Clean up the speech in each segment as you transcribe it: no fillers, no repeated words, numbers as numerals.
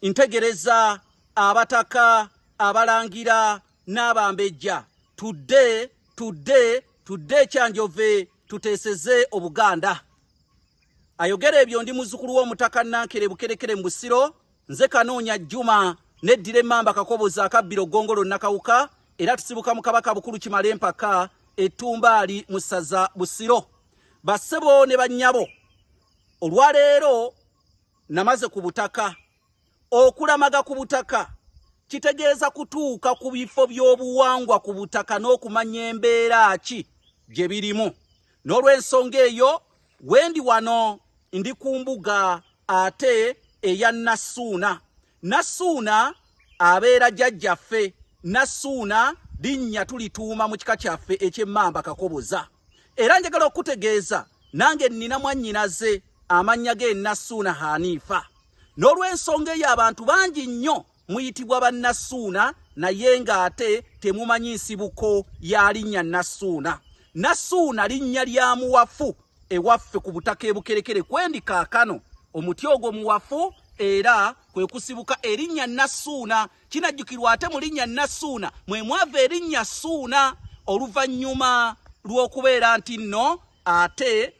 ntegereza abataka abalangira n'abambejja tudde Kyanjove tuteseze Obuganda. Ayogera ebyo ndi muzukulu w'omutaka Nankere Bukerekere mu Busiro, nze Kanoonya Juma neddire Mamba Kakoboza akabbiro Gongolo Nakawuka, era tusibuka mu Kabaka Bukulu Kimale mpaka Ettumbaali mu ssaza Busiro. Bassebo ne bannyabo, olwaleero namaze ku butaka. Okulamaga ku butaka kitegeeza kutuuka ku bifo by'obuwangwa ku butaka n'okumanya embeera ki gye birimu. N'olw'ensonga eyo wendi wano ndi ku mbuga ate eya Nasuuna. Nasuuna abeera jjajjaffe. Nasuuna linnya tulituuma mu kika kyaffe eky'Emmamba Kakoboza. Era njagala okutegeeza nange nnina mwannyinaze amannya ge Nasuuna Hanifa. N'olw'ensonga eyo abantu bangi nnyo muyitibwa bannasuuna naye ng'ate temumanyi nsibuko ya linnya Nasuuna. Nasuuna linnya lya muwafu ewaffe ku butaka e Bukerekere kwendi kaakano. Omuti ogwo muwafu era kwe kusibuka erinnya Nasuuna. Kinajjukirwa ate mu linnya Nasuuna mwe mwava erinnya Suuna oluvannyuma lw'okubeera nti nno ate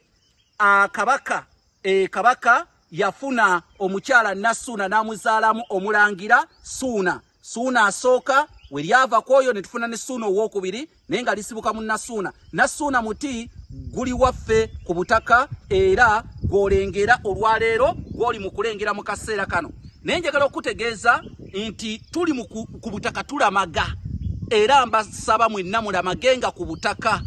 kabaka yafuna omukyala Nasuuna n'amuzaalamu omulangira Suuna. Suuna asooka we lyava kwoyo ne tufuna ne Suuna owookubiri naye nga lisibuka mu Nasuuna. Nasuuna muti guli waffe ku butaka era gw'olengera olwaleero gw'oli mu kulengera mu kaseera kano. Naye njagala okutegeeza nti tuli ku butaka tulamaga era mbasaba mwenna mulamagenga ku butaka.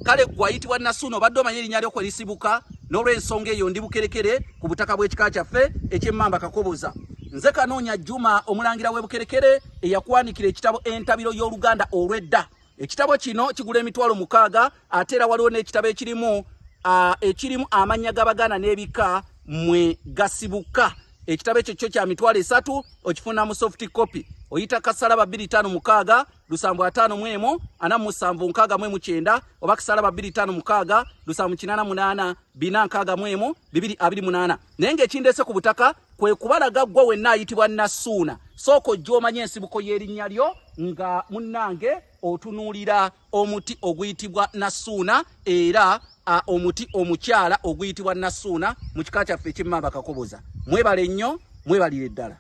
Kale gwayitibwa Nasuuna obadde omanya erinnya ly'okwe lisibuka. N'olw'ensonga eyo ndi Bukerekere ku butaka bw'ekika kyaffe eky'Emmamba Kakoboza. Nze Kanoonya Juma omulangira w'e Bukerekere eyakwanikira ekitabo Entabiro y'Oluganda olw'edda. Ekitabo kino kigula emitwalo 600 ate era waliwo n'ekitabo ekirimu amannya g'Abaganda n'ebika mwe gasibuka. Ekitabo ekyo kyo kya mitwalo 3 okifuna mu soft copy. Oyita kasalaba 256 751 4769 oba kasalaba 256 788 461 228. Naye ng'ekindese ku butaka kwe kubalaga gwa wenna ayitibwa Nasuuna. Sooko gy'omanya ensibuko y'erinnya lyo nga munnange otunuulira omuti oguyitibwa Nasuuna era omuti omukyala oguyitibwa Nasuuna mu kika kyaffe eky'Emmamba Kakoboza. Mwebale nnyo, mwebalire ddala.